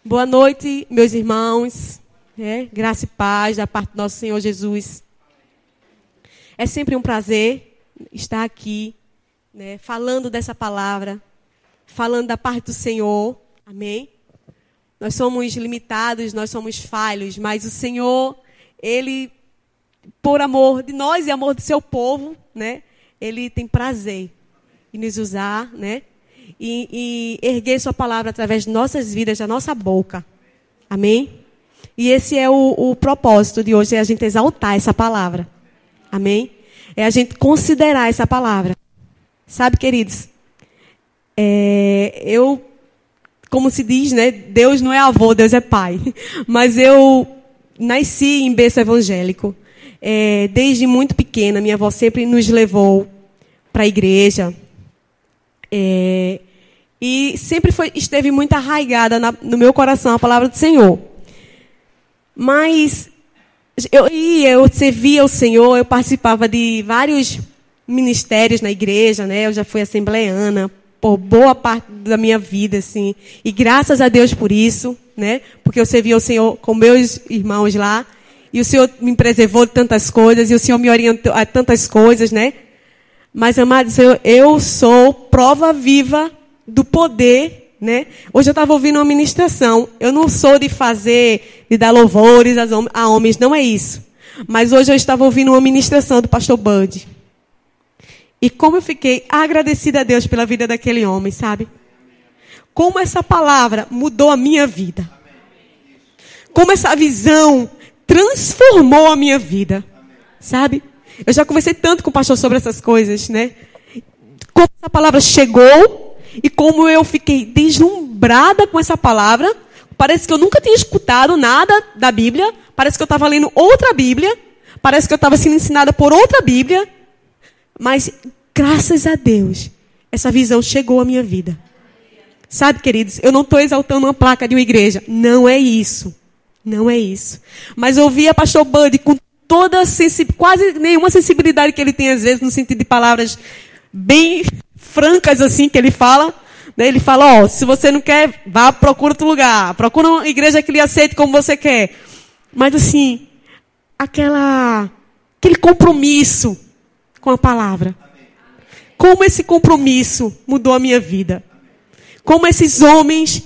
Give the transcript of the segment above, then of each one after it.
Boa noite, meus irmãos. Graça e paz da parte do nosso Senhor Jesus. É sempre um prazer estar aqui, falando dessa palavra, falando da parte do Senhor. Amém? Nós somos limitados, nós somos falhos, mas o Senhor, Ele, por amor de nós e amor do seu povo, Ele tem prazer em nos usar, e erguer sua palavra através de nossas vidas, da nossa boca. Amém? E esse é o propósito de hoje, é a gente exaltar essa palavra. Amém? É a gente considerar essa palavra. Sabe, queridos? Como se diz, Deus não é avô, Deus é pai. Mas eu nasci em berço evangélico. Desde muito pequena, minha avó sempre nos levou para a igreja. E sempre esteve muito arraigada no meu coração a palavra do Senhor. Mas eu servia o Senhor, eu participava de vários ministérios na igreja, eu já fui assembleana por boa parte da minha vida, assim. E graças a Deus por isso, porque eu servia o Senhor com meus irmãos lá, e o Senhor me preservou de tantas coisas, e o Senhor me orientou a tantas coisas, Mas, amados, eu sou prova viva do poder, Hoje eu estava ouvindo uma ministração. Eu não sou de dar louvores a homens, não é isso. Mas hoje eu estava ouvindo uma ministração do pastor Bud. E como eu fiquei agradecida a Deus pela vida daquele homem, sabe? Como essa palavra mudou a minha vida. Como essa visão transformou a minha vida, sabe? Eu já conversei tanto com o pastor sobre essas coisas, Como essa palavra chegou e como eu fiquei deslumbrada com essa palavra. Parece que eu nunca tinha escutado nada da Bíblia. Parece que eu estava lendo outra Bíblia. Parece que eu estava sendo ensinada por outra Bíblia. Mas, graças a Deus, essa visão chegou à minha vida. Sabe, queridos, eu não estou exaltando uma placa de uma igreja. Não é isso. Não é isso. Mas eu ouvia pastor Bud com quase nenhuma sensibilidade que ele tem, às vezes, no sentido de palavras bem francas, assim, que ele fala. Ele fala, se você não quer, vá, procura outro lugar. Procura uma igreja que lhe aceite como você quer. Mas, assim, aquele compromisso com a palavra. Como esse compromisso mudou a minha vida. Como esses homens,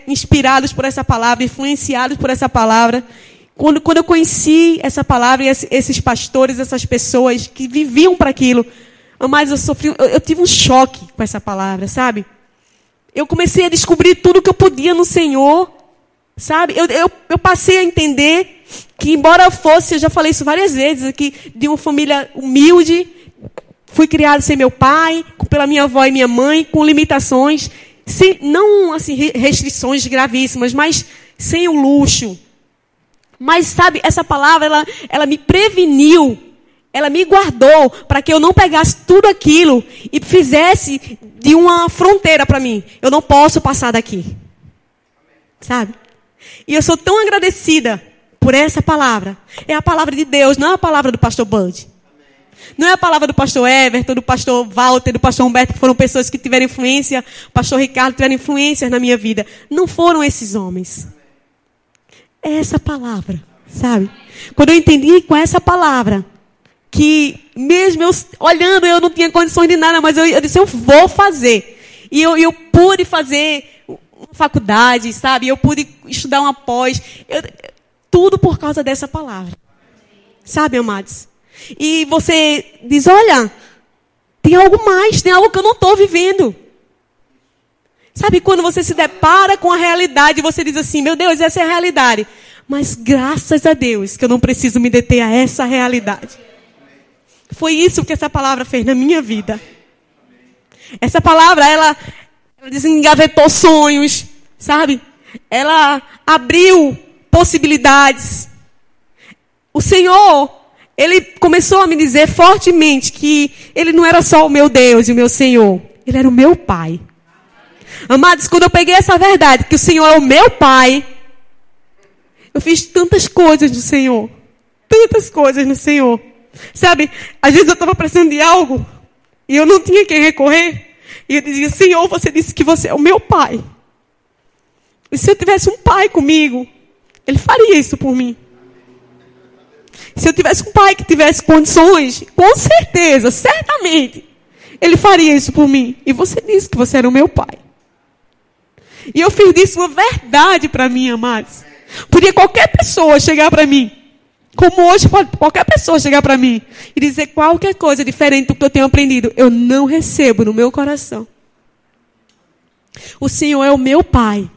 inspirados por essa palavra, influenciados por essa palavra. Quando eu conheci essa palavra e esses pastores, essas pessoas que viviam para aquilo, mas eu tive um choque com essa palavra, sabe? Eu comecei a descobrir tudo que eu podia no Senhor, sabe? Eu passei a entender que, embora eu já falei isso várias vezes aqui, de uma família humilde, fui criado sem meu pai, pela minha avó e minha mãe, com limitações, não assim, restrições gravíssimas, mas sem o luxo. Mas, sabe, essa palavra, ela me preveniu, ela me guardou para que eu não pegasse tudo aquilo e fizesse de uma fronteira para mim. Eu não posso passar daqui. Sabe? E eu sou tão agradecida por essa palavra. É a palavra de Deus, não é a palavra do pastor Bud. Não é a palavra do pastor Everton, do pastor Walter, do pastor Humberto, que foram pessoas que tiveram influência, o pastor Ricardo tiveram influências na minha vida. Não foram esses homens. É essa palavra, sabe? Quando eu entendi com essa palavra, que mesmo eu olhando, eu não tinha condições de nada, mas eu disse, eu vou fazer. E eu pude fazer uma faculdade, sabe? Eu pude estudar uma pós. Tudo por causa dessa palavra. Sabe, amados? E você diz, olha, tem algo mais, tem algo que eu não estou vivendo. Sabe, quando você se depara com a realidade, você diz assim, meu Deus, essa é a realidade. Mas graças a Deus que eu não preciso me deter a essa realidade. Foi isso que essa palavra fez na minha vida. Essa palavra, ela desengavetou sonhos, sabe? Ela abriu possibilidades. O Senhor, Ele começou a me dizer fortemente que Ele não era só o meu Deus e o meu Senhor. Ele era o meu Pai. Amados, quando eu peguei essa verdade, que o Senhor é o meu Pai, eu fiz tantas coisas no Senhor. Tantas coisas no Senhor. Sabe, às vezes eu estava precisando de algo e eu não tinha quem recorrer. E eu dizia, Senhor, você disse que você é o meu Pai. E se eu tivesse um pai comigo, ele faria isso por mim. Se eu tivesse um pai que tivesse condições, com certeza, certamente, ele faria isso por mim. E você disse que você era o meu pai. E eu fiz disso uma verdade para mim, amados. Podia qualquer pessoa chegar para mim, como hoje pode qualquer pessoa chegar para mim e dizer qualquer coisa diferente do que eu tenho aprendido. Eu não recebo no meu coração. O Senhor é o meu pai.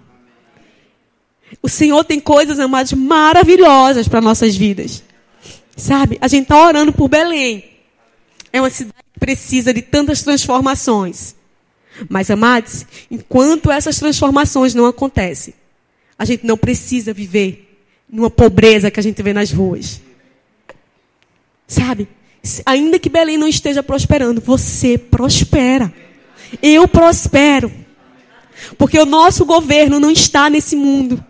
O Senhor tem coisas, amados, maravilhosas para nossas vidas. Sabe? A gente está orando por Belém. É uma cidade que precisa de tantas transformações. Mas, amados, enquanto essas transformações não acontecem, a gente não precisa viver numa pobreza que a gente vê nas ruas. Sabe? Ainda que Belém não esteja prosperando, você prospera. Eu prospero. Porque o nosso governo não está nesse mundo.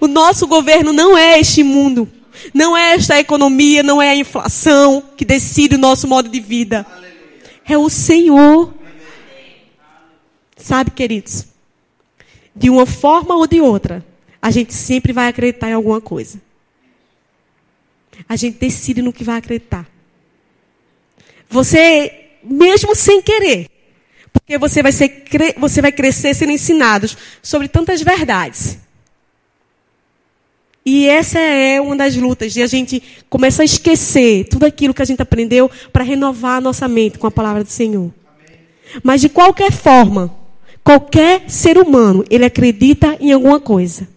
O nosso governo não é este mundo. Não é esta economia, não é a inflação que decide o nosso modo de vida. É o Senhor. Sabe, queridos? De uma forma ou de outra, a gente sempre vai acreditar em alguma coisa. A gente decide no que vai acreditar. Você, mesmo sem querer, porque você vai crescer sendo ensinados sobre tantas verdades. E essa é uma das lutas, de a gente começar a esquecer tudo aquilo que a gente aprendeu para renovar a nossa mente com a palavra do Senhor. Mas de qualquer forma, qualquer ser humano, ele acredita em alguma coisa.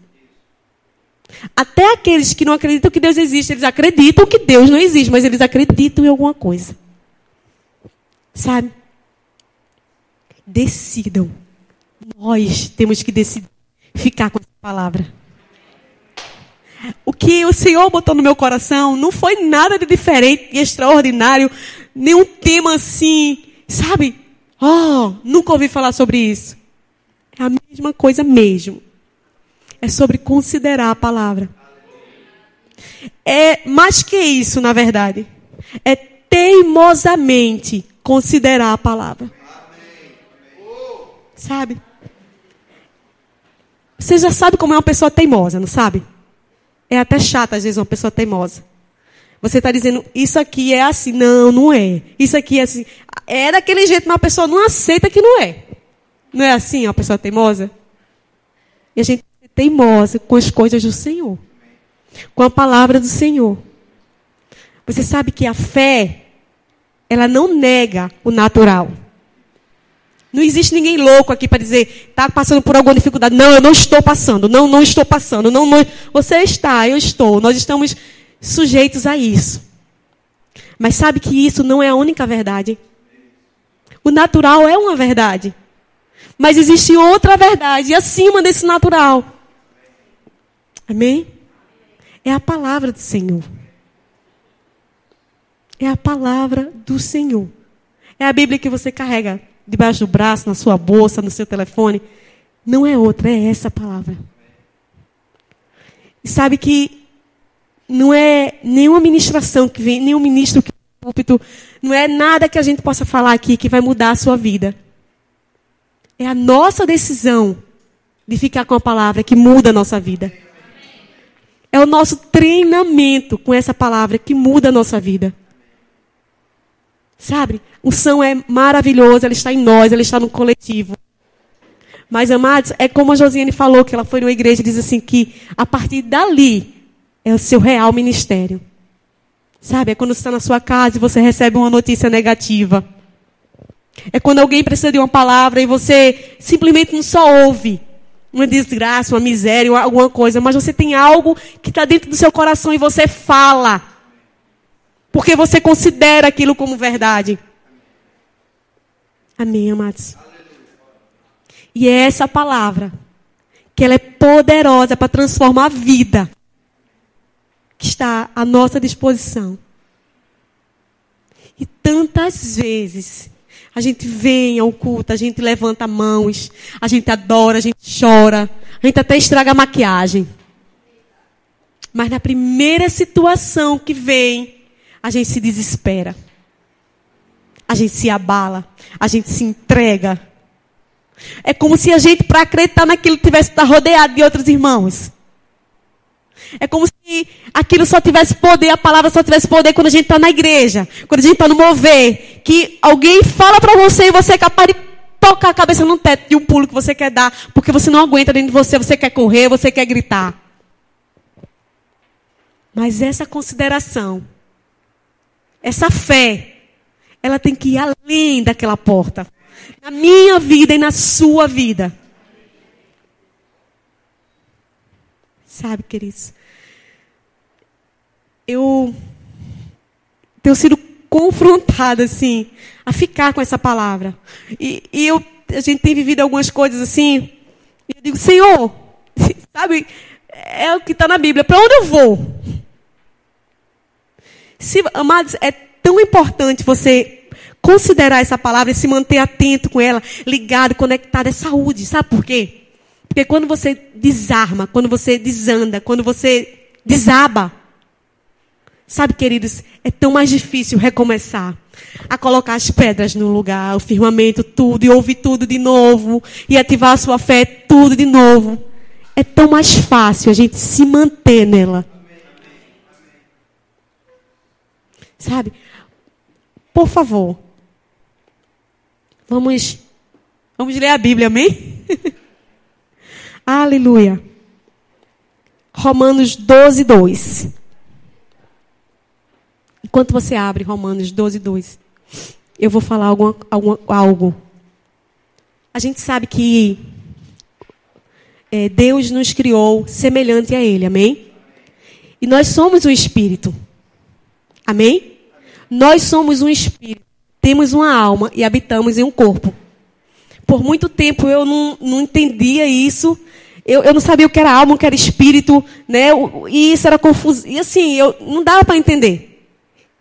Até aqueles que não acreditam que Deus existe, eles acreditam que Deus não existe, mas eles acreditam em alguma coisa. Sabe? Decidam. Nós temos que decidir ficar com essa palavra. O que o Senhor botou no meu coração não foi nada de diferente e extraordinário, nenhum tema assim, sabe? Nunca ouvi falar sobre isso. É a mesma coisa mesmo. É sobre considerar a palavra. É mais que isso, na verdade. É teimosamente considerar a palavra. Sabe? Você já sabe como é uma pessoa teimosa, não sabe? É até chato, às vezes, uma pessoa teimosa. Você está dizendo, isso aqui é assim. Não, não é. Isso aqui é assim. É daquele jeito, mas a pessoa não aceita que não é. Não é assim, uma pessoa teimosa? E a gente é teimosa com as coisas do Senhor. Com a palavra do Senhor. Você sabe que a fé, ela não nega o natural. Não existe ninguém louco aqui para dizer, está passando por alguma dificuldade. Não, eu não estou passando. Não, não estou passando. Não. Você está, eu estou. Nós estamos sujeitos a isso. Mas sabe que isso não é a única verdade. O natural é uma verdade. Mas existe outra verdade acima desse natural. Amém? É a palavra do Senhor. É a palavra do Senhor. É a Bíblia que você carrega debaixo do braço, na sua bolsa, no seu telefone. Não é outra, é essa palavra. E sabe que não é nenhuma ministração que vem, nenhum ministro que vem no púlpito, não é nada que a gente possa falar aqui que vai mudar a sua vida. É a nossa decisão de ficar com a palavra que muda a nossa vida. É o nosso treinamento com essa palavra que muda a nossa vida. Sabe? Unção é maravilhosa, ela está em nós, ela está no coletivo. Mas, amados, é como a Josiane falou, que ela foi numa igreja e diz assim, que a partir dali é o seu real ministério. Sabe? É quando você está na sua casa e você recebe uma notícia negativa. É quando alguém precisa de uma palavra e você simplesmente não só ouve uma desgraça, uma miséria, alguma coisa, mas você tem algo que está dentro do seu coração e você fala. Porque você considera aquilo como verdade. Amém, amados? E é essa palavra, que ela é poderosa para transformar a vida, que está à nossa disposição. E tantas vezes, a gente vem ao culto, a gente levanta mãos, a gente adora, a gente chora, a gente até estraga a maquiagem. Mas na primeira situação que vem, a gente se desespera. A gente se abala. A gente se entrega. É como se a gente, para acreditar naquilo, tivesse que estar rodeado de outros irmãos. É como se aquilo só tivesse poder, a palavra só tivesse poder quando a gente está na igreja, quando a gente está no mover, que alguém fala para você e você é capaz de tocar a cabeça no teto de um pulo que você quer dar, porque você não aguenta dentro de você, você quer correr, você quer gritar. Mas essa consideração, essa fé, ela tem que ir além daquela porta. Na minha vida e na sua vida. Sabe, queridos? Eu tenho sido confrontada, assim, a ficar com essa palavra. E a gente tem vivido algumas coisas assim, e eu digo, Senhor, sabe, é o que está na Bíblia, para onde eu vou? Amados, é tão importante você considerar essa palavra e se manter atento com ela, ligado, conectado, é saúde. Sabe por quê? Porque quando você desarma, quando você desanda, quando você desaba, sabe, queridos, é tão mais difícil recomeçar. A colocar as pedras no lugar, o firmamento, tudo, e ouvir tudo de novo, e ativar a sua fé, tudo de novo. É tão mais fácil a gente se manter nela. Sabe? Por favor. Vamos ler a Bíblia, amém? Aleluia. Romanos 12, 2. Enquanto você abre Romanos 12, 2, eu vou falar algo. A gente sabe que Deus nos criou semelhante a Ele, amém? E nós somos um espírito. Amém? Nós somos um espírito, temos uma alma e habitamos em um corpo. Por muito tempo eu não entendia isso. Eu não sabia o que era alma, o que era espírito, né? E isso era confuso. E assim, não dava para entender.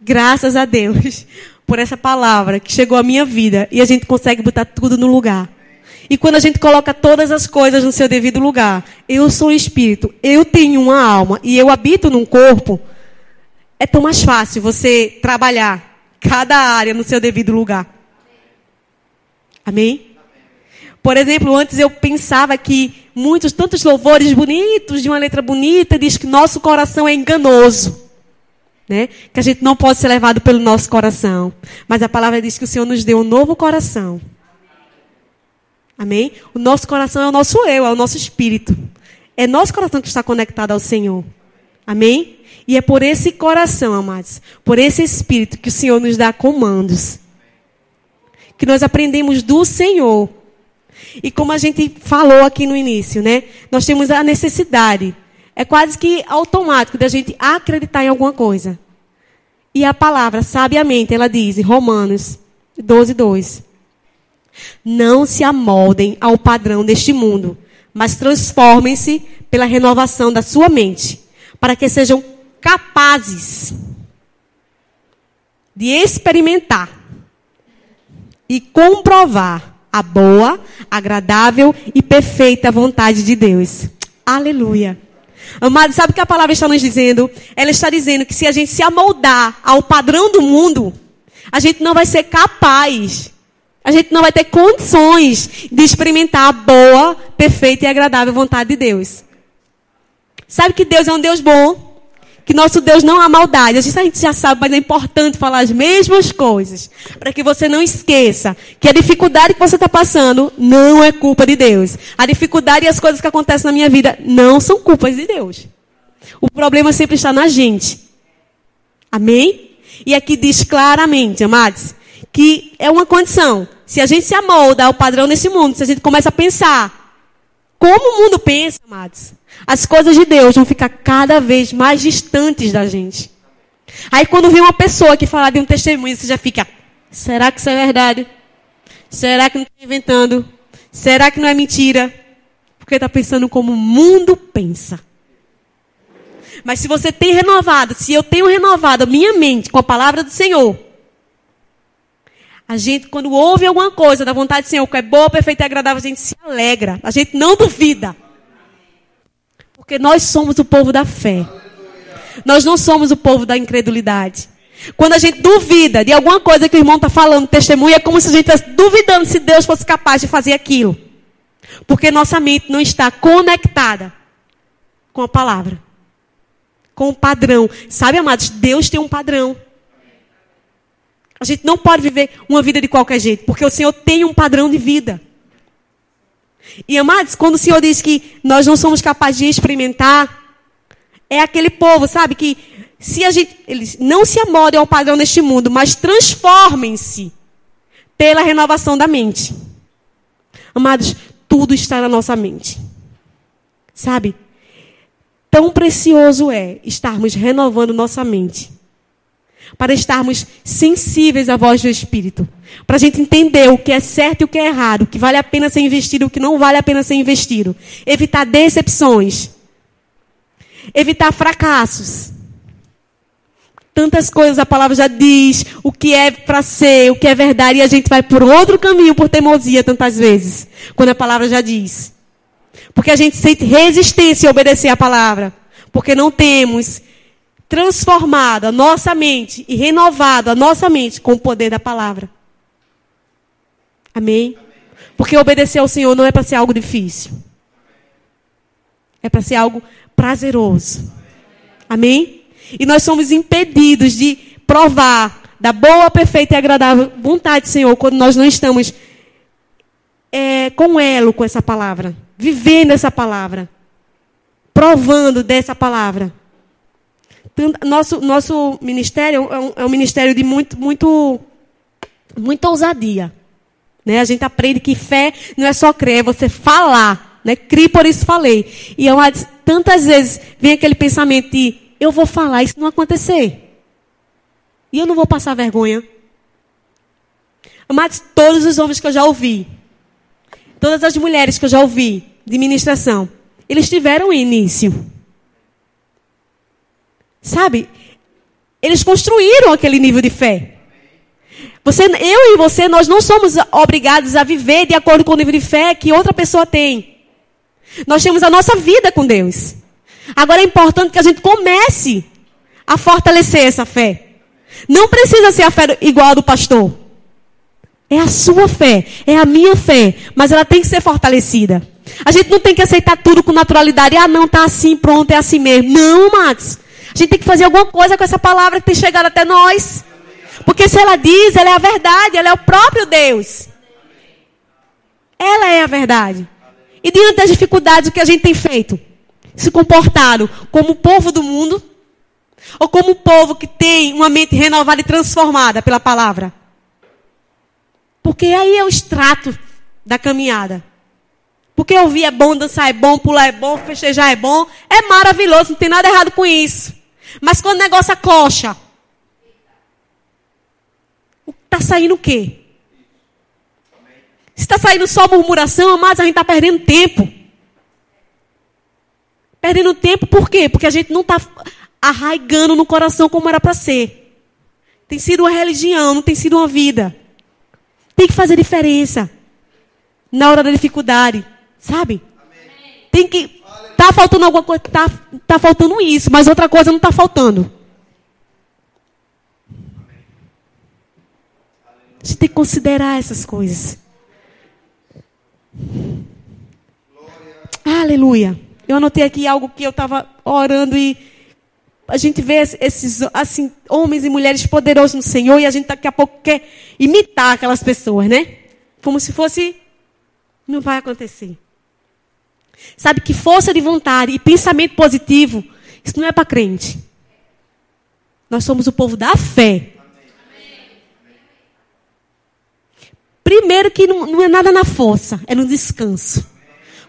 Graças a Deus por essa palavra que chegou à minha vida. E a gente consegue botar tudo no lugar. E quando a gente coloca todas as coisas no seu devido lugar, eu sou um espírito, eu tenho uma alma e eu habito num corpo, é tão mais fácil você trabalhar cada área no seu devido lugar. Amém? Por exemplo, antes eu pensava que tantos louvores bonitos, de uma letra bonita, diz que nosso coração é enganoso. Né? Que a gente não pode ser levado pelo nosso coração. Mas a palavra diz que o Senhor nos deu um novo coração. Amém? O nosso coração é o nosso eu, é o nosso espírito. É nosso coração que está conectado ao Senhor. Amém? E é por esse coração, amados, por esse espírito que o Senhor nos dá comandos. Que nós aprendemos do Senhor. E como a gente falou aqui no início, né? Nós temos a necessidade. É quase que automático da gente acreditar em alguma coisa. E a palavra, sabiamente, ela diz em Romanos 12, 2. Não se amoldem ao padrão deste mundo, mas transformem-se pela renovação da sua mente, para que sejam capazes de experimentar e comprovar a boa, agradável e perfeita vontade de Deus. Aleluia. Amado, sabe o que a palavra está nos dizendo? Ela está dizendo que se a gente se amoldar ao padrão do mundo, a gente não vai ser capaz, a gente não vai ter condições de experimentar a boa, perfeita e agradável vontade de Deus. Sabe que Deus é um Deus bom? Que nosso Deus não há maldade. A gente já sabe, mas é importante falar as mesmas coisas. Para que você não esqueça que a dificuldade que você está passando não é culpa de Deus. A dificuldade e as coisas que acontecem na minha vida não são culpas de Deus. O problema sempre está na gente. Amém? E aqui diz claramente, amados, que é uma condição. Se a gente se amolda ao padrão desse mundo, se a gente começa a pensar como o mundo pensa, amados, as coisas de Deus vão ficar cada vez mais distantes da gente. Aí quando vem uma pessoa que fala de um testemunho, você já fica, será que isso é verdade? Será que não está inventando? Será que não é mentira? Porque está pensando como o mundo pensa. Mas se você tem renovado, se eu tenho renovado a minha mente com a palavra do Senhor, a gente, quando ouve alguma coisa da vontade do Senhor, que é boa, perfeita e agradável, a gente se alegra. A gente não duvida. Porque nós somos o povo da fé. Nós não somos o povo da incredulidade. Quando a gente duvida de alguma coisa que o irmão está falando, testemunha, é como se a gente estivesse duvidando se Deus fosse capaz de fazer aquilo. Porque nossa mente não está conectada com a palavra. Com o padrão. Sabe, amados, Deus tem um padrão. A gente não pode viver uma vida de qualquer jeito, porque o Senhor tem um padrão de vida. E, amados, quando o Senhor diz que nós não somos capazes de experimentar, é aquele povo, sabe, que se a gente, eles não se amoldem ao padrão deste mundo, mas transformem-se pela renovação da mente. Amados, tudo está na nossa mente. Sabe? Tão precioso é estarmos renovando nossa mente. Para estarmos sensíveis à voz do Espírito. Para a gente entender o que é certo e o que é errado. O que vale a pena ser investido e o que não vale a pena ser investido. Evitar decepções. Evitar fracassos. Tantas coisas a palavra já diz. O que é para ser, o que é verdade. E a gente vai por outro caminho, por teimosia tantas vezes. Quando a palavra já diz. Porque a gente sente resistência a obedecer a palavra. Porque não temos transformado a nossa mente e renovado a nossa mente com o poder da palavra. Amém? Porque obedecer ao Senhor não é para ser algo difícil. É para ser algo prazeroso. Amém? E nós somos impedidos de provar da boa, perfeita e agradável vontade do Senhor quando nós não estamos com elo com essa palavra. Vivendo essa palavra. Provando dessa palavra. Nosso ministério é um ministério de muita ousadia. Né? A gente aprende que fé não é só crer, é você falar. Né? Crie, por isso falei. E tantas vezes vem aquele pensamento de eu vou falar, isso não acontecer. E eu não vou passar vergonha. Amados, todos os homens que eu já ouvi, todas as mulheres que eu já ouvi de ministração, eles tiveram início. Sabe? Eles construíram aquele nível de fé. Eu e você, nós não somos obrigados a viver de acordo com o nível de fé que outra pessoa tem. Nós temos a nossa vida com Deus. Agora é importante que a gente comece a fortalecer essa fé. Não precisa ser a fé igual a do pastor. É a sua fé, é a minha fé, mas ela tem que ser fortalecida. A gente não tem que aceitar tudo com naturalidade. Ah, não, tá assim, pronto, é assim mesmo. Não, amados. A gente tem que fazer alguma coisa com essa palavra que tem chegado até nós. Porque se ela diz, ela é a verdade, ela é o próprio Deus. Ela é a verdade. E diante das dificuldades, o que a gente tem feito? Se comportado como o povo do mundo? Ou como o povo que tem uma mente renovada e transformada pela palavra? Porque aí é o extrato da caminhada. Porque ouvir é bom, dançar é bom, pular é bom, festejar é bom. É maravilhoso, não tem nada errado com isso. Mas quando o negócio acocha, está saindo o quê? Se está saindo só murmuração, mas a gente está perdendo tempo. Perdendo tempo por quê? Porque a gente não está arraigando no coração como era para ser. Tem sido uma religião, não tem sido uma vida. Tem que fazer diferença. Na hora da dificuldade. Sabe? Tem que... Está faltando alguma coisa, está faltando isso, mas outra coisa não está faltando. A gente tem que considerar essas coisas. Aleluia. Eu anotei aqui algo que eu estava orando e a gente vê esses assim, homens e mulheres poderosos no Senhor e a gente daqui a pouco quer imitar aquelas pessoas, né? Como se fosse... Não vai acontecer. Sabe que força de vontade e pensamento positivo, isso não é para crente. Nós somos o povo da fé. Primeiro que não é nada na força, é no descanso.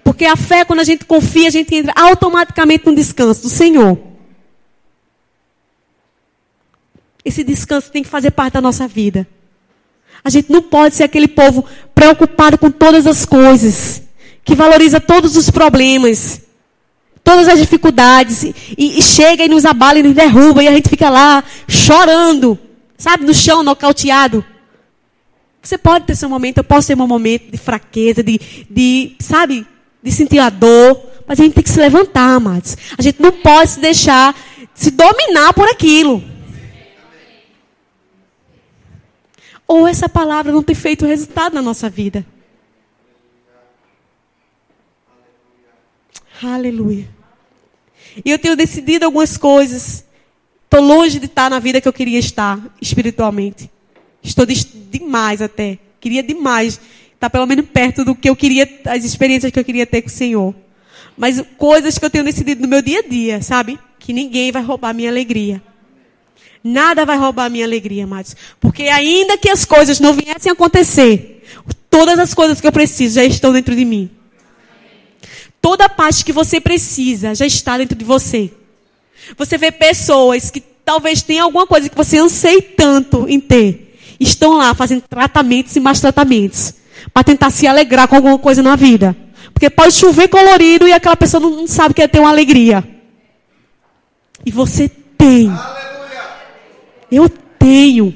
Porque a fé, quando a gente confia, a gente entra automaticamente no descanso do Senhor. Esse descanso tem que fazer parte da nossa vida. A gente não pode ser aquele povo preocupado com todas as coisas, que valoriza todos os problemas, todas as dificuldades, e chega e nos abala e nos derruba, e a gente fica lá chorando, sabe, no chão, nocauteado. Você pode ter seu momento, eu posso ter meu momento de fraqueza, sabe, de sentir a dor, mas a gente tem que se levantar, amados. A gente não pode se deixar se dominar por aquilo. Ou essa palavra não tem feito resultado na nossa vida. Aleluia. E eu tenho decidido algumas coisas. Estou longe de estar na vida que eu queria estar espiritualmente. Estou demais até. Queria demais estar pelo menos perto do que eu queria, as experiências que eu queria ter com o Senhor. Mas coisas que eu tenho decidido no meu dia a dia, sabe? Que ninguém vai roubar a minha alegria. Nada vai roubar a minha alegria, amados. Porque ainda que as coisas não viessem a acontecer, todas as coisas que eu preciso já estão dentro de mim. Toda a paz que você precisa já está dentro de você. Você vê pessoas que talvez tenham alguma coisa que você anseie tanto em ter. Estão lá fazendo tratamentos e mais tratamentos. Para tentar se alegrar com alguma coisa na vida. Porque pode chover colorido e aquela pessoa não sabe que é ter uma alegria. E você tem. Eu tenho.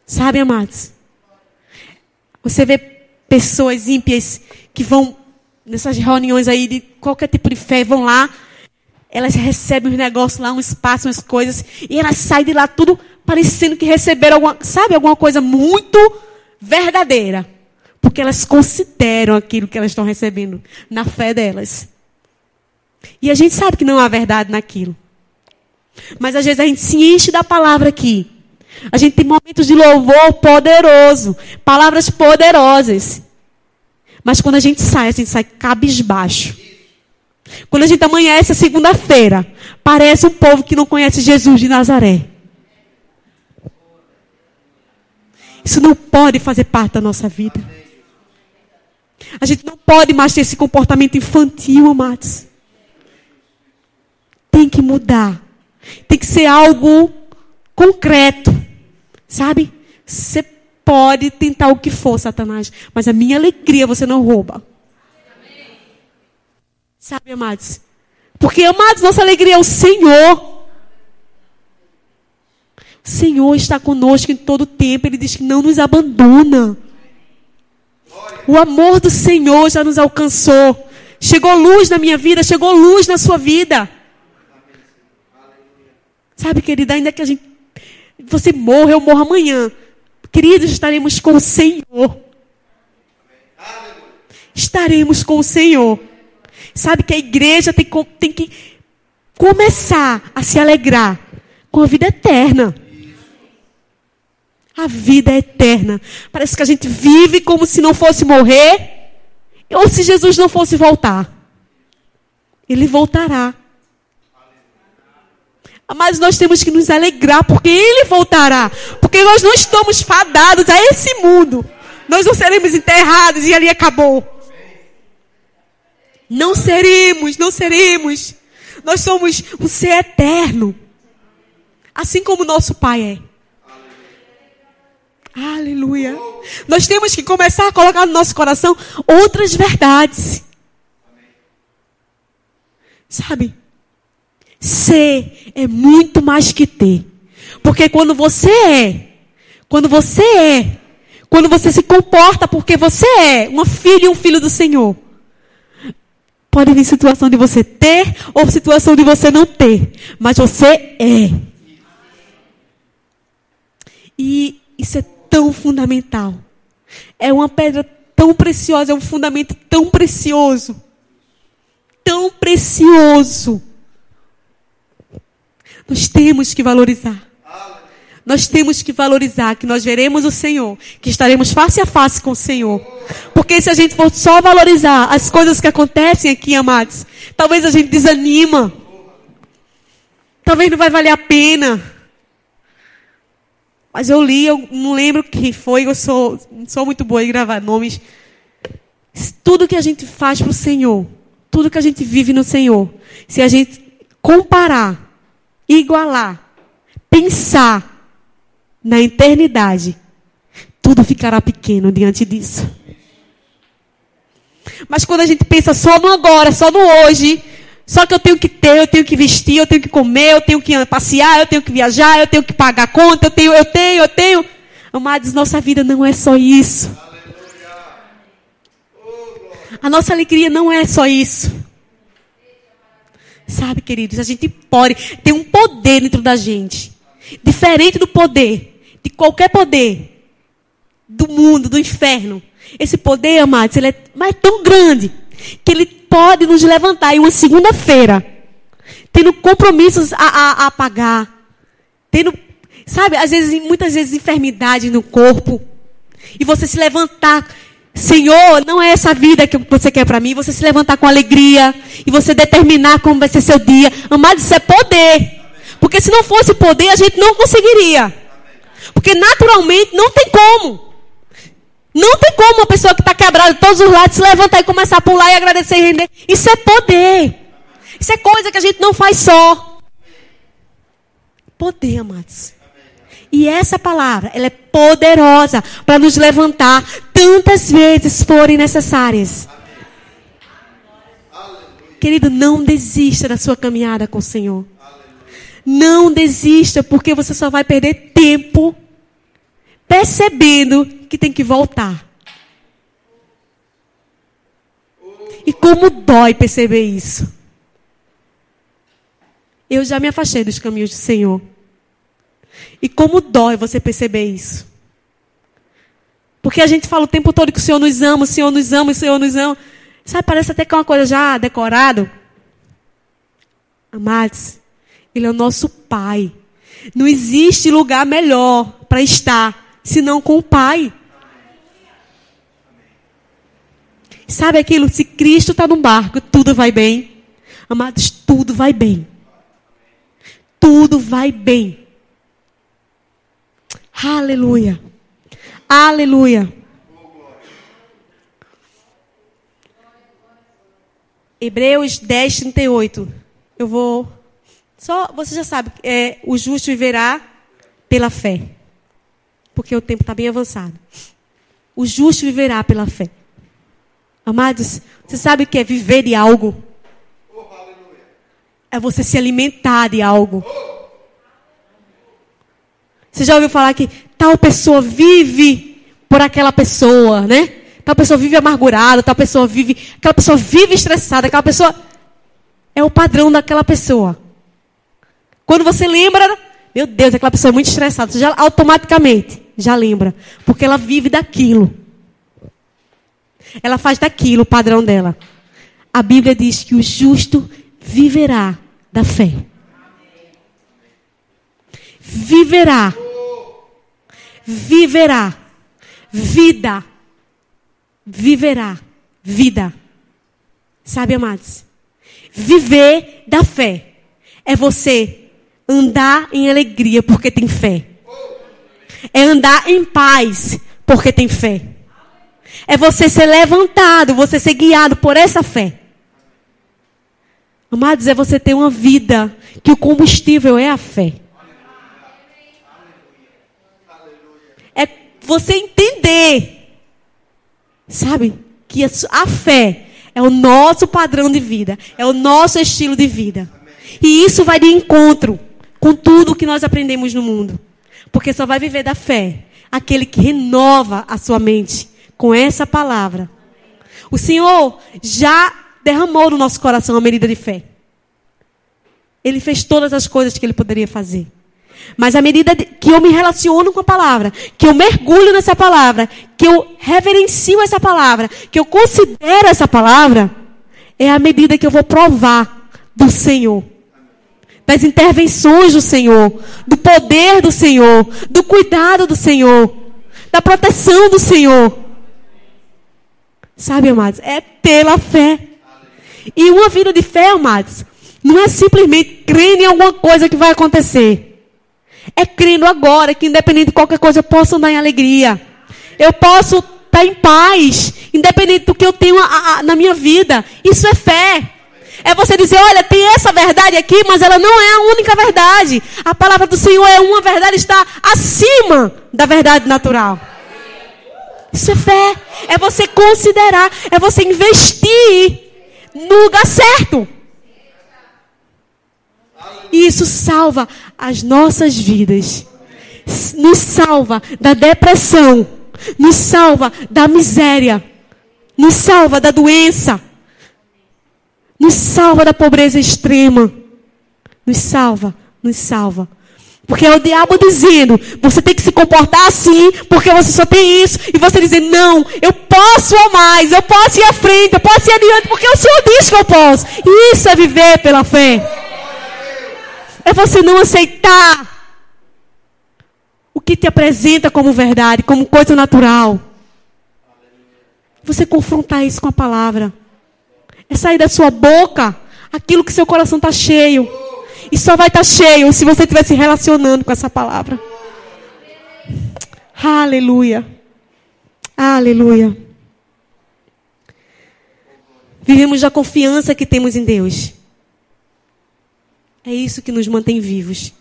Sabe, amados? Você vê pessoas ímpias que vão nessas reuniões aí de qualquer tipo de fé, vão lá, elas recebem os negócios lá, um espaço, umas coisas, e elas saem de lá tudo parecendo que receberam alguma coisa muito verdadeira. Porque elas consideram aquilo que elas estão recebendo na fé delas. E a gente sabe que não há verdade naquilo. Mas às vezes a gente se enche da palavra aqui. A gente tem momentos de louvor poderoso, palavras poderosas. Mas quando a gente sai cabisbaixo. Quando a gente amanhece a segunda-feira, parece um povo que não conhece Jesus de Nazaré. Isso não pode fazer parte da nossa vida. A gente não pode mais ter esse comportamento infantil, amados. Tem que mudar. Tem que ser algo concreto. Sabe? Você pode tentar o que for, Satanás, mas a minha alegria você não rouba. Sabe, amados? Porque, amados, nossa alegria é o Senhor. O Senhor está conosco em todo o tempo. Ele diz que não nos abandona. O amor do Senhor já nos alcançou. Chegou luz na minha vida, chegou luz na sua vida. Sabe, querida, ainda que você morra, eu morro amanhã. Queridos, estaremos com o Senhor. Estaremos com o Senhor. Sabe que a igreja tem que começar a se alegrar com a vida eterna. A vida é eterna. Parece que a gente vive como se não fosse morrer, ou se Jesus não fosse voltar. Ele voltará. Mas nós temos que nos alegrar, porque Ele voltará. Porque nós não estamos fadados a esse mundo. Nós não seremos enterrados e ali acabou. Não seremos, não seremos. Nós somos um ser eterno. Assim como nosso Pai é. Aleluia. Nós temos que começar a colocar no nosso coração outras verdades. Sabe? Ser é muito mais que ter. Porque quando você se comporta porque você é uma filha e um filho do Senhor, pode vir situação de você ter ou situação de você não ter. Mas você é. E isso é tão fundamental. É uma pedra tão preciosa, é um fundamento tão precioso. Tão precioso. Nós temos que valorizar. Nós temos que valorizar que nós veremos o Senhor, que estaremos face a face com o Senhor. Porque se a gente for só valorizar as coisas que acontecem aqui, amados, talvez a gente desanima. Talvez não vai valer a pena. Mas eu não lembro quem foi, não sou muito boa em gravar nomes. Tudo que a gente faz para o Senhor, tudo que a gente vive no Senhor, se a gente comparar, igualar, pensar na eternidade, tudo ficará pequeno diante disso. Mas quando a gente pensa só no agora, só no hoje, só que eu tenho que ter, eu tenho que vestir, eu tenho que comer, eu tenho que passear, eu tenho que viajar, eu tenho que pagar a conta, eu tenho. Amados, nossa vida não é só isso. A nossa alegria não é só isso. Sabe, queridos, a gente pode ter um poder dentro da gente. Diferente do poder, de qualquer poder do mundo, do inferno. Esse poder, amados, ele é tão grande que ele pode nos levantar em uma segunda-feira, tendo compromissos a pagar, tendo, sabe, muitas vezes enfermidade no corpo, e você se levantar, Senhor, não é essa vida que você quer para mim, você se levantar com alegria, e você determinar como vai ser seu dia. Amado, isso é poder. Porque se não fosse poder, a gente não conseguiria. Porque naturalmente não tem como. Não tem como uma pessoa que está quebrada de todos os lados se levantar e começar a pular e agradecer e render. Isso é poder. Isso é coisa que a gente não faz só. Poder, amados. E essa palavra, ela é poderosa para nos levantar tantas vezes forem necessárias. Querido, não desista da sua caminhada com o Senhor. Não desista, porque você só vai perder tempo percebendo que tem que voltar. E como dói perceber isso. Eu já me afastei dos caminhos do Senhor. E como dói você perceber isso. Porque a gente fala o tempo todo que o Senhor nos ama, o Senhor nos ama, o Senhor nos ama. Sabe, parece até que é uma coisa já decorada. Amados, Ele é o nosso Pai. Não existe lugar melhor para estar, senão com o Pai. Sabe aquilo? Se Cristo está no barco, tudo vai bem. Amados, tudo vai bem. Tudo vai bem. Aleluia. Aleluia. Hebreus 10, 38. Eu vou... você já sabe, o justo viverá pela fé. Porque o tempo está bem avançado. O justo viverá pela fé. Amados, você sabe o que é viver de algo? É você se alimentar de algo. Você já ouviu falar que tal pessoa vive por aquela pessoa, né? Tal pessoa vive amargurada, aquela pessoa vive estressada, aquela pessoa é o padrão daquela pessoa. Quando você lembra, meu Deus, aquela pessoa é muito estressada, você já automaticamente já lembra, porque ela vive daquilo. Ela faz daquilo o padrão dela. A Bíblia diz que o justo viverá da fé. Viverá. Viverá. Vida. Viverá. Vida. Sabe, amados? Viver da fé é você andar em alegria porque tem fé. É andar em paz porque tem fé. É você ser levantado, você ser guiado por essa fé. Amados, é você ter uma vida que o combustível é a fé. É você entender, sabe, que a fé é o nosso padrão de vida, é o nosso estilo de vida. E isso vai de encontro com tudo que nós aprendemos no mundo. Porque só vai viver da fé aquele que renova a sua mente com essa palavra. O Senhor já derramou no nosso coração a medida de fé. Ele fez todas as coisas que Ele poderia fazer. Mas à medida que eu me relaciono com a palavra, que eu mergulho nessa palavra, que eu reverencio essa palavra, que eu considero essa palavra, é à medida que eu vou provar do Senhor. Das intervenções do Senhor, do poder do Senhor, do cuidado do Senhor, da proteção do Senhor. Sabe, amados? É pela fé. E uma vida de fé, amados, não é simplesmente crendo em alguma coisa que vai acontecer. É crendo agora que independente de qualquer coisa eu posso andar em alegria. Eu posso estar em paz, independente do que eu tenho na minha vida. Isso é fé. É você dizer, olha, tem essa verdade aqui, mas ela não é a única verdade. A palavra do Senhor é uma verdade, está acima da verdade natural. Isso é fé. É você considerar, é você investir no lugar certo. E isso salva as nossas vidas. Nos salva da depressão. Nos salva da miséria. Nos salva da doença. Nos salva da pobreza extrema. Nos salva. Porque é o diabo dizendo, você tem que se comportar assim, porque você só tem isso. E você dizendo, não, eu posso a mais, eu posso ir à frente, eu posso ir adiante, porque o Senhor diz que eu posso. E isso é viver pela fé. É você não aceitar o que te apresenta como verdade, como coisa natural. Você confrontar isso com a palavra. É sair da sua boca aquilo que seu coração está cheio. E só vai estar cheio se você estiver se relacionando com essa palavra. Aleluia. Aleluia. Vivemos da confiança que temos em Deus. É isso que nos mantém vivos.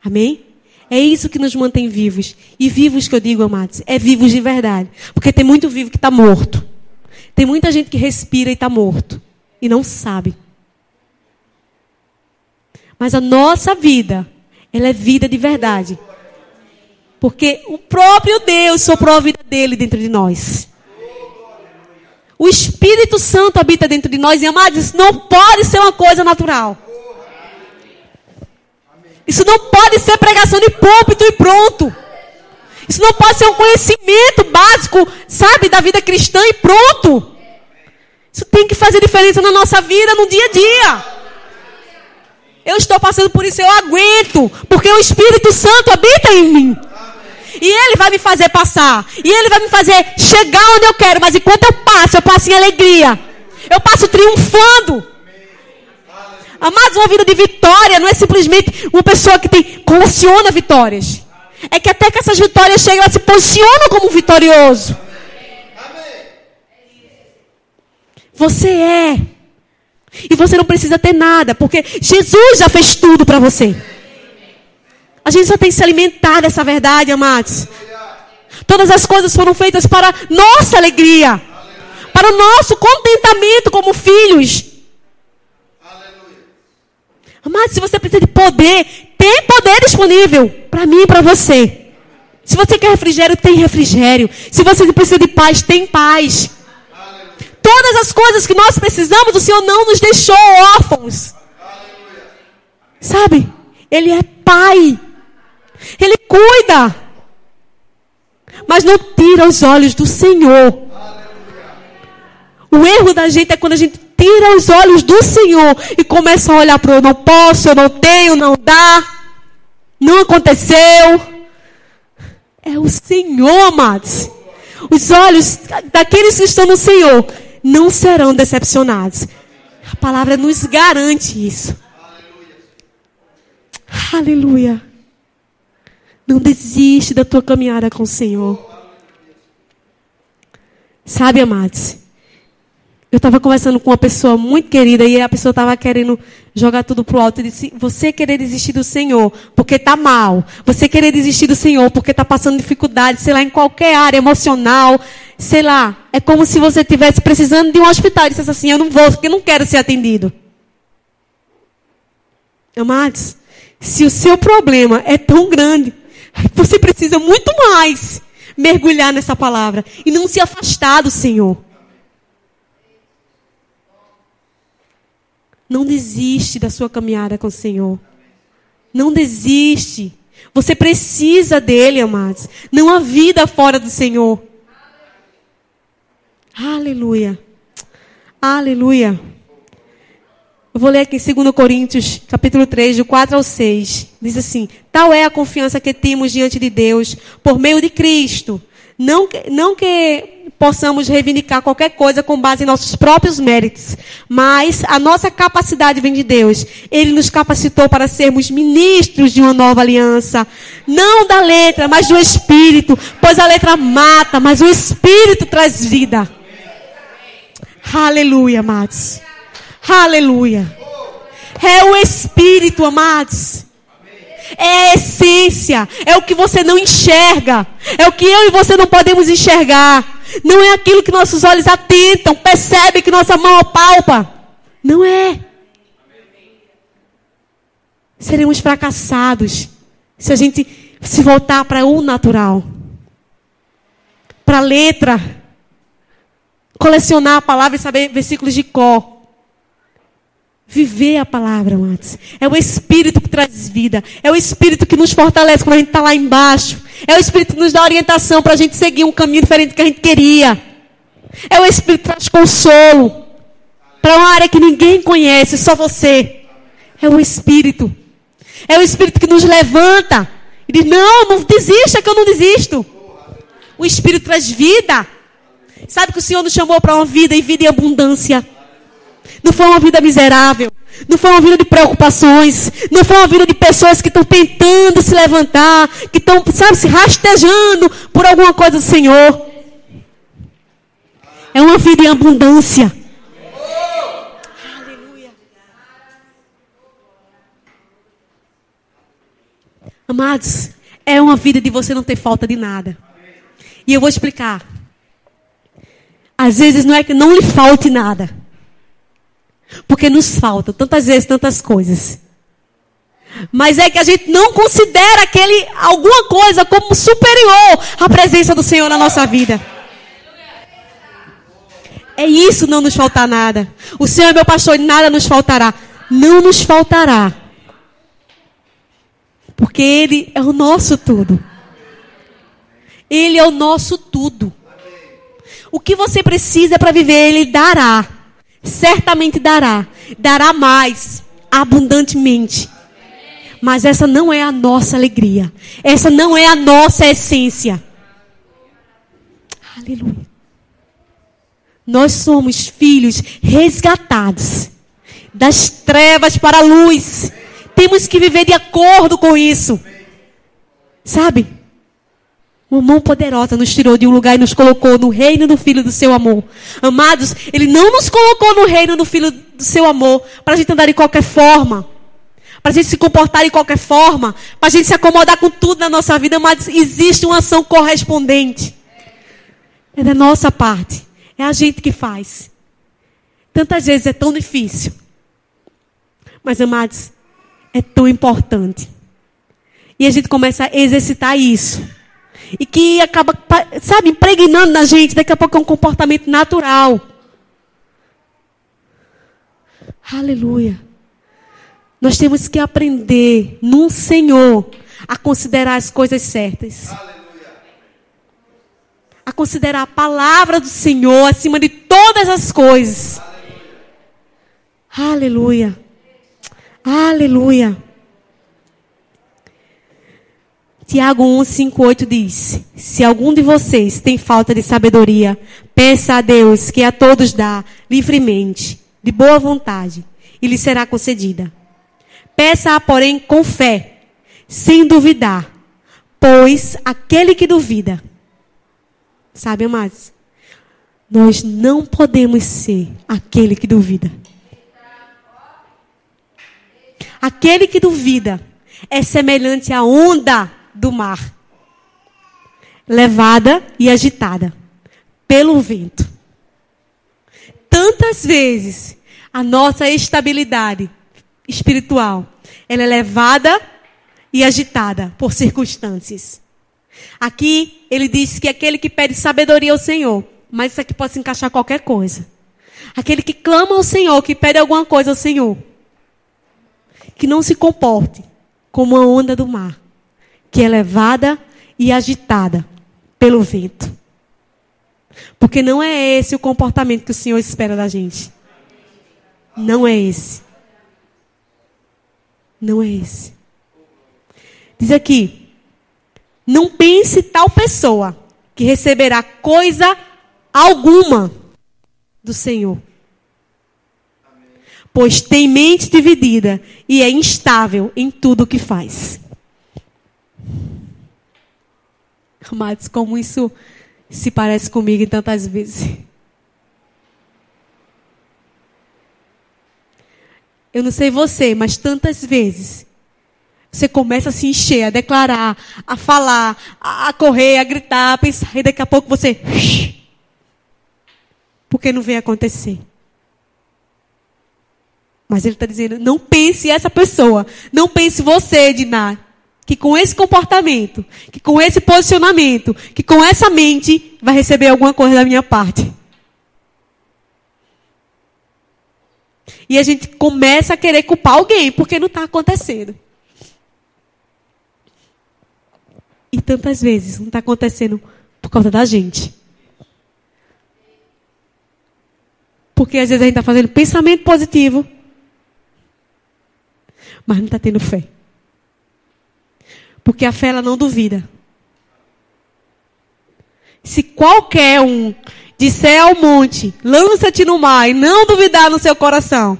Amém? É isso que nos mantém vivos. E vivos que eu digo, amados, é vivos de verdade. Porque tem muito vivo que está morto. Tem muita gente que respira e está morto. E não sabe. Mas a nossa vida, ela é vida de verdade. Porque o próprio Deus soprou a vida dele dentro de nós. O Espírito Santo habita dentro de nós. E, amados, isso não pode ser uma coisa natural. Isso não pode ser pregação de púlpito e pronto. Isso não pode ser um conhecimento básico, sabe, da vida cristã e pronto. Isso tem que fazer diferença na nossa vida, no dia a dia. Eu estou passando por isso, eu aguento, porque o Espírito Santo habita em mim. E Ele vai me fazer passar. E Ele vai me fazer chegar onde eu quero. Mas enquanto eu passo em alegria. Eu passo triunfando. Amados, uma vida de vitória não é simplesmente uma pessoa que coleciona vitórias. É que até que essas vitórias chegam, ela se posiciona como vitorioso. Você é. E você não precisa ter nada, porque Jesus já fez tudo para você. A gente só tem que se alimentar dessa verdade, amados. Todas as coisas foram feitas para nossa alegria. Para o nosso contentamento como filhos. Amados, se você precisa de poder, tem poder disponível para mim e para você. Se você quer refrigério, tem refrigério. Se você precisa de paz, tem paz. Todas as coisas que nós precisamos, o Senhor não nos deixou órfãos. Sabe? Ele é Pai. Ele cuida. Mas não tira os olhos do Senhor. O erro da gente é quando a gente tira os olhos do Senhor e começa a olhar para o eu não posso, eu não tenho, não dá, não aconteceu. É o Senhor, amados. Os olhos daqueles que estão no Senhor não serão decepcionados. A palavra nos garante isso. Aleluia. Não desiste da tua caminhada com o Senhor. Sabe, amados? Eu estava conversando com uma pessoa muito querida e a pessoa estava querendo jogar tudo pro alto. E disse, você querer desistir do Senhor porque está mal. Você querer desistir do Senhor porque está passando dificuldade, sei lá, em qualquer área emocional. Sei lá, é como se você estivesse precisando de um hospital e dissesse assim, eu não vou porque eu não quero ser atendido. Amados, se o seu problema é tão grande, você precisa muito mais mergulhar nessa palavra e não se afastar do Senhor. Não desiste da sua caminhada com o Senhor. Não desiste. Você precisa dele, amados. Não há vida fora do Senhor. Aleluia. Aleluia. Eu vou ler aqui em 2 Coríntios, capítulo 3, do 4 ao 6. Diz assim, tal é a confiança que temos diante de Deus por meio de Cristo. Não que possamos reivindicar qualquer coisa com base em nossos próprios méritos, mas a nossa capacidade vem de Deus. Ele nos capacitou para sermos ministros de uma nova aliança, não da letra, mas do Espírito, pois a letra mata, mas o Espírito traz vida. Aleluia, amados. Aleluia. É o Espírito, amados. É a essência, é o que você não enxerga, é o que eu e você não podemos enxergar, não é aquilo que nossos olhos atentam, percebem que nossa mão apalpa, não é. Seremos fracassados se a gente se voltar para o natural, para a letra, colecionar a palavra e saber versículos de cor. Viver a palavra, amados. É o Espírito que traz vida. É o Espírito que nos fortalece quando a gente está lá embaixo. É o Espírito que nos dá orientação para a gente seguir um caminho diferente do que a gente queria. É o Espírito que traz consolo para uma área que ninguém conhece, só você. É o Espírito. É o Espírito que nos levanta e diz, não desista que eu não desisto. O Espírito traz vida. Sabe que o Senhor nos chamou para uma vida e vida em abundância. Não foi uma vida miserável. Não foi uma vida de preocupações. Não foi uma vida de pessoas que estão tentando se levantar. Que estão, sabe, se rastejando por alguma coisa do Senhor. É uma vida em abundância. Aleluia. Amados, é uma vida de você não ter falta de nada. E eu vou explicar. Às vezes não é que não lhe falte nada. Porque nos faltam tantas vezes, tantas coisas. Mas é que a gente não considera alguma coisa como superior à presença do Senhor na nossa vida. É isso, não nos faltar nada. O Senhor é meu pastor e nada nos faltará. Não nos faltará. Porque Ele é o nosso tudo. Ele é o nosso tudo. O que você precisa para viver, Ele dará. Certamente dará. Dará mais, abundantemente. Mas essa não é a nossa alegria. Essa não é a nossa essência. Aleluia. Nós somos filhos resgatados das trevas para a luz. Temos que viver de acordo com isso. Sabe? Uma mão poderosa nos tirou de um lugar e nos colocou no reino do Filho do seu amor. Amados, Ele não nos colocou no reino do Filho do seu amor para a gente andar de qualquer forma. Para a gente se comportar de qualquer forma. Para a gente se acomodar com tudo na nossa vida. Mas existe uma ação correspondente. É da nossa parte. É a gente que faz. Tantas vezes é tão difícil. Mas, amados, é tão importante. E a gente começa a exercitar isso. E que acaba, sabe, impregnando na gente. Daqui a pouco é um comportamento natural. Aleluia. Nós temos que aprender no Senhor a considerar as coisas certas. A considerar a palavra do Senhor acima de todas as coisas. Aleluia. Aleluia. Tiago 1:5-8 diz: se algum de vocês tem falta de sabedoria, peça a Deus, que a todos dá livremente, de boa vontade, e lhe será concedida. Peça-a, porém, com fé, sem duvidar, pois aquele que duvida, sabe, amados, nós não podemos ser aquele que duvida. Aquele que duvida é semelhante à onda do mar, levada e agitada pelo vento. Tantas vezes a nossa estabilidade espiritual, ela é levada e agitada por circunstâncias. Aqui ele diz que aquele que pede sabedoria ao Senhor, mas isso aqui pode se encaixar qualquer coisa. Aquele que clama ao Senhor, que pede alguma coisa ao Senhor, que não se comporte como uma onda do mar, que é levada e agitada pelo vento. Porque não é esse o comportamento que o Senhor espera da gente. Não é esse. Não é esse. Diz aqui: não pense tal pessoa que receberá coisa alguma do Senhor. Pois tem mente dividida e é instável em tudo o que faz. Amados, como isso se parece comigo em tantas vezes. Eu não sei você, mas tantas vezes você começa a se encher, a declarar, a falar, a correr, a gritar, a pensar, e daqui a pouco você... porque não vem acontecer. Mas ele está dizendo, não pense essa pessoa, não pense você, Diná, que com esse comportamento, que com esse posicionamento, que com essa mente, vai receber alguma coisa da minha parte. E a gente começa a querer culpar alguém, porque não está acontecendo. E tantas vezes não está acontecendo por causa da gente. Porque às vezes a gente está fazendo pensamento positivo, mas não está tendo fé. Porque a fé, ela não duvida. Se qualquer um disser ao monte, lança-te no mar, e não duvidar no seu coração.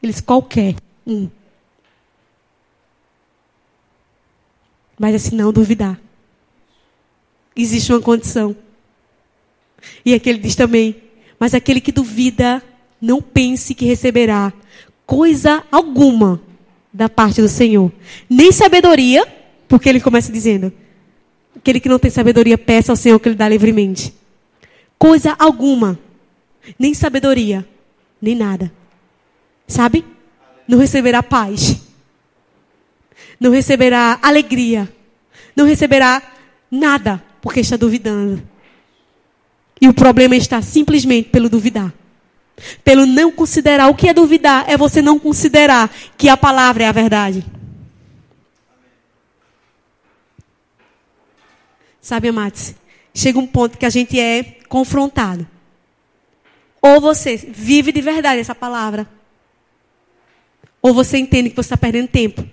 Eles, qualquer um. Mas assim, não duvidar. Existe uma condição. E aqui ele diz também, mas aquele que duvida, não pense que receberá coisa alguma da parte do Senhor. Nem sabedoria, porque ele começa dizendo, aquele que não tem sabedoria, peça ao Senhor que ele dá livremente. Coisa alguma. Nem sabedoria, nem nada. Sabe? Não receberá paz. Não receberá alegria. Não receberá nada, porque está duvidando. E o problema está simplesmente pelo duvidar. Pelo não considerar. O que é duvidar? É você não considerar que a palavra é a verdade. Sabe, amados? Chega um ponto que a gente é confrontado. Ou você vive de verdade essa palavra, ou você entende que você está perdendo tempo.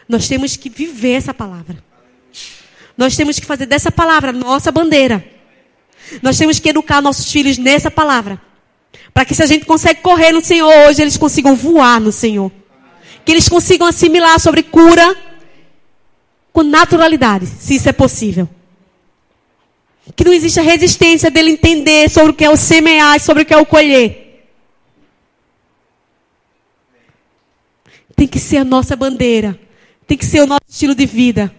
Nós temos que viver essa palavra. Nós temos que fazer dessa palavra nossa bandeira. Nós temos que educar nossos filhos nessa palavra. Para que se a gente consegue correr no Senhor hoje, eles consigam voar no Senhor. Que eles consigam assimilar sobre cura com naturalidade, se isso é possível. Que não exista resistência dele entender sobre o que é o semear e sobre o que é o colher. Tem que ser a nossa bandeira. Tem que ser o nosso estilo de vida.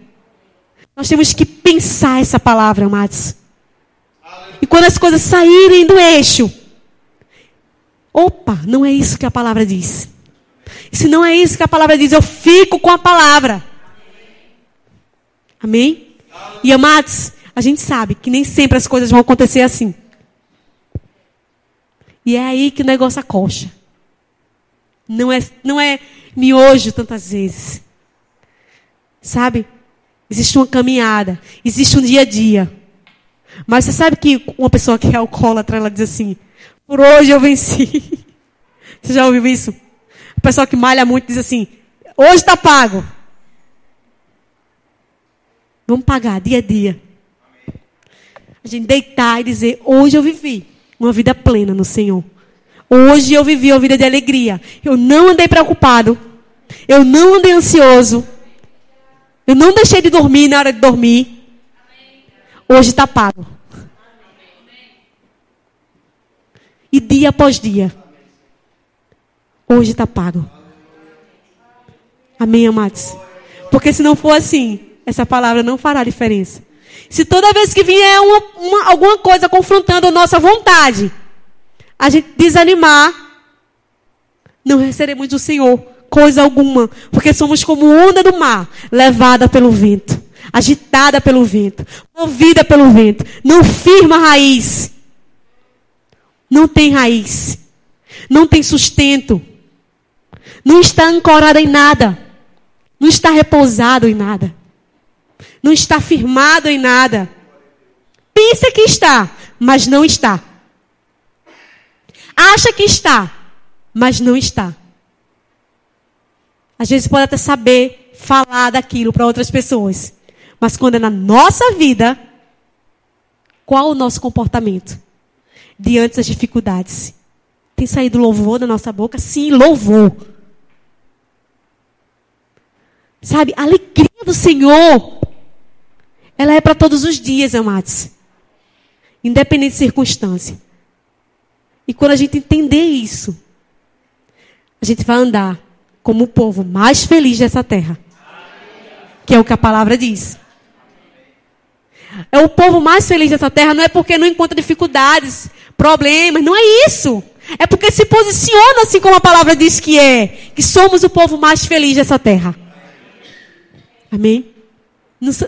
Nós temos que pensar essa palavra, amados. E quando as coisas saírem do eixo, opa, não é isso que a palavra diz. E se não é isso que a palavra diz, eu fico com a palavra. Amém? E amados, a gente sabe que nem sempre as coisas vão acontecer assim. E é aí que o negócio acocha. Não é miojo tantas vezes. Sabe? Existe uma caminhada. Existe um dia a dia. Mas você sabe que uma pessoa que é alcoólatra, ela diz assim, por hoje eu venci. Você já ouviu isso? A pessoa que malha muito diz assim, hoje está pago. Vamos pagar dia a dia. A gente deitar e dizer, hoje eu vivi uma vida plena no Senhor. Hoje eu vivi uma vida de alegria. Eu não andei preocupado. Eu não andei ansioso. Eu não deixei de dormir na hora de dormir. Hoje está pago. E dia após dia. Hoje está pago. Amém, amados? Porque se não for assim, essa palavra não fará diferença. Se toda vez que vier alguma coisa confrontando a nossa vontade, a gente desanimar, não receberemos do Senhor coisa alguma. Porque somos como onda do mar, levada pelo vento, agitada pelo vento, movida pelo vento. Não firma raiz. Não tem raiz. Não tem sustento. Não está ancorada em nada. Não está repousado em nada. Não está firmado em nada. Pensa que está, mas não está. Acha que está, mas não está. Às vezes pode até saber falar daquilo para outras pessoas. Mas quando é na nossa vida, qual o nosso comportamento? Diante das dificuldades. Tem saído louvor da nossa boca? Sim, louvor. Sabe, a alegria do Senhor, ela é para todos os dias, amados. Independente de circunstância. E quando a gente entender isso, a gente vai andar como o povo mais feliz dessa terra. Que é o que a palavra diz. É o povo mais feliz dessa terra, não é porque não encontra dificuldades, problemas, não é isso. É porque se posiciona assim como a palavra diz que é. Que somos o povo mais feliz dessa terra. Amém?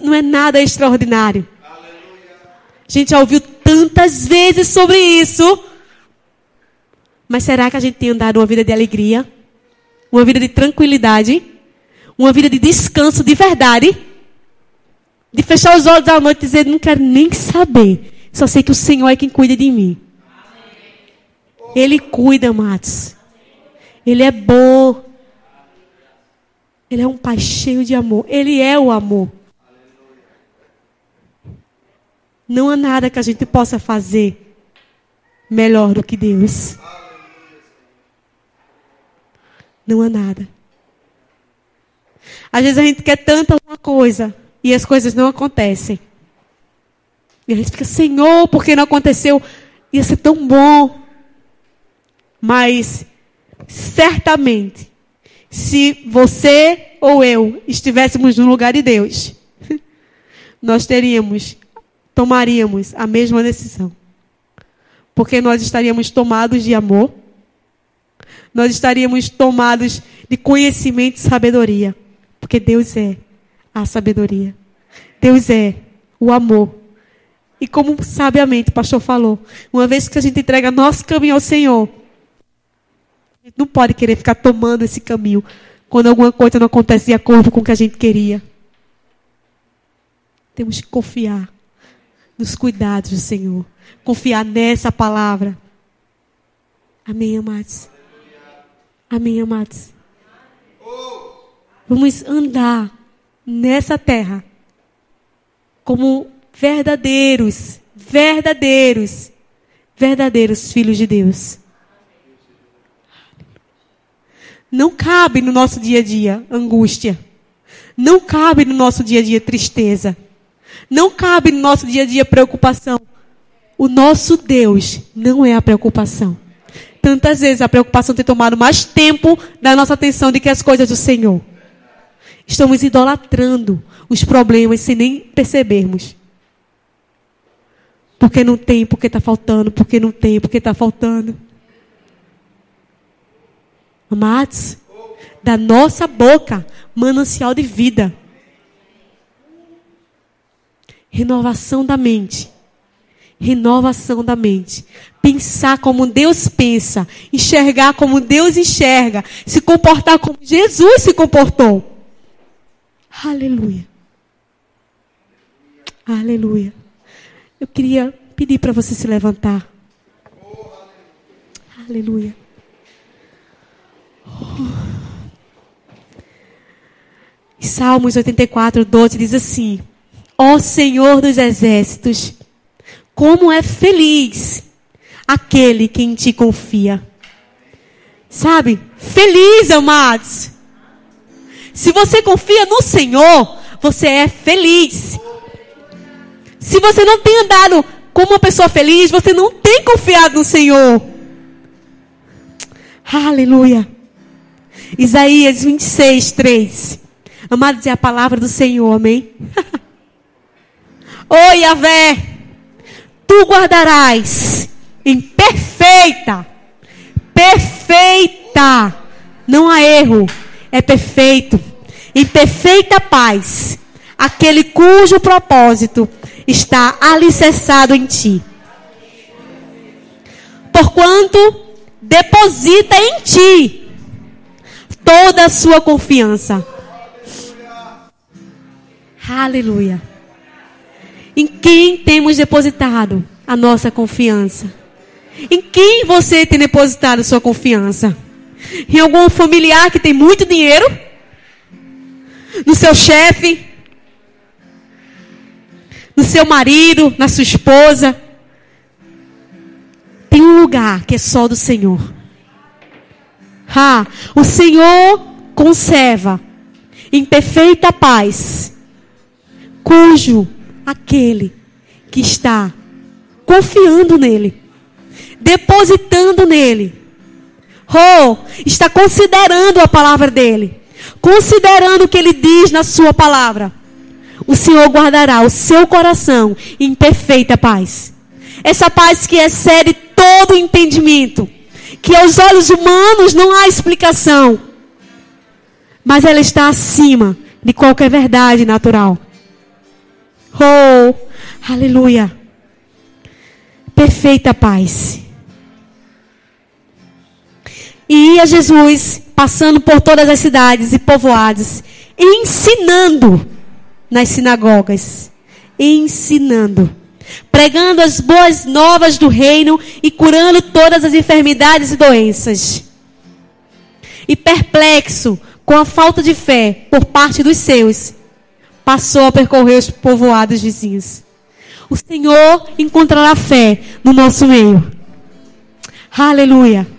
Não é nada extraordinário. A gente já ouviu tantas vezes sobre isso. Mas será que a gente tem andado uma vida de alegria? Uma vida de tranquilidade? Uma vida de descanso de verdade? De fechar os olhos à noite e dizer, não quero nem saber. Só sei que o Senhor é quem cuida de mim. Ele cuida, amados. Ele é bom. Ele é um pai cheio de amor. Ele é o amor. Não há nada que a gente possa fazer melhor do que Deus. Não há nada. Às vezes a gente quer tanta uma coisa e as coisas não acontecem. E a gente fica, Senhor, por que não aconteceu? Ia ser tão bom. Mas, certamente, se você ou eu estivéssemos no lugar de Deus, nós tomaríamos a mesma decisão. Porque nós estaríamos tomados de amor, nós estaríamos tomados de conhecimento e sabedoria. Porque Deus é a sabedoria. Deus é o amor. E como sabiamente o pastor falou, uma vez que a gente entrega nosso caminho ao Senhor, a gente não pode querer ficar tomando esse caminho quando alguma coisa não acontece de acordo com o que a gente queria. Temos que confiar nos cuidados do Senhor. Confiar nessa palavra. Amém, amados? Amém, amados? Vamos andar nessa terra como verdadeiros filhos de Deus. Não cabe no nosso dia a dia angústia. Não cabe no nosso dia a dia tristeza. Não cabe no nosso dia a dia preocupação. O nosso Deus não é a preocupação. Tantas vezes a preocupação tem tomado mais tempo da nossa atenção do que as coisas do Senhor. Estamos idolatrando os problemas sem nem percebermos. Porque não tem, porque está faltando, porque não tem, porque está faltando. Amados, da nossa boca, manancial de vida. Renovação da mente. Renovação da mente. Pensar como Deus pensa. Enxergar como Deus enxerga. Se comportar como Jesus se comportou. Aleluia. Aleluia. Eu queria pedir para você se levantar. Aleluia. Salmos 84, 12 diz assim: ó Senhor dos exércitos, como é feliz aquele que em ti confia. Sabe? Feliz, amados. Se você confia no Senhor, você é feliz. Se você não tem andado como uma pessoa feliz, você não tem confiado no Senhor. Aleluia. Isaías 26, 3. Amados, é a palavra do Senhor, amém? Ô Yahvé, tu guardarás em perfeita, não há erro, é perfeito, em perfeita paz, aquele cujo propósito está alicerçado em ti. Porquanto deposita em ti toda a sua confiança. Aleluia. Em quem temos depositado a nossa confiança? Em quem você tem depositado sua confiança? Em algum familiar que tem muito dinheiro? No seu chefe? No seu marido? Na sua esposa? Tem um lugar que é só do Senhor. O Senhor conserva em perfeita paz cujo aquele que está confiando nele, depositando nele, está considerando a palavra dele, considerando o que ele diz na sua palavra, o Senhor guardará o seu coração em perfeita paz. Essa paz que excede todo entendimento, que aos olhos humanos não há explicação, mas ela está acima de qualquer verdade natural. Aleluia. Perfeita paz. E ia Jesus passando por todas as cidades e povoados, ensinando nas sinagogas, ensinando, pregando as boas novas do reino e curando todas as enfermidades e doenças. E perplexo com a falta de fé por parte dos seus, passou a percorrer os povoados vizinhos. O Senhor encontrará fé no nosso meio. Aleluia.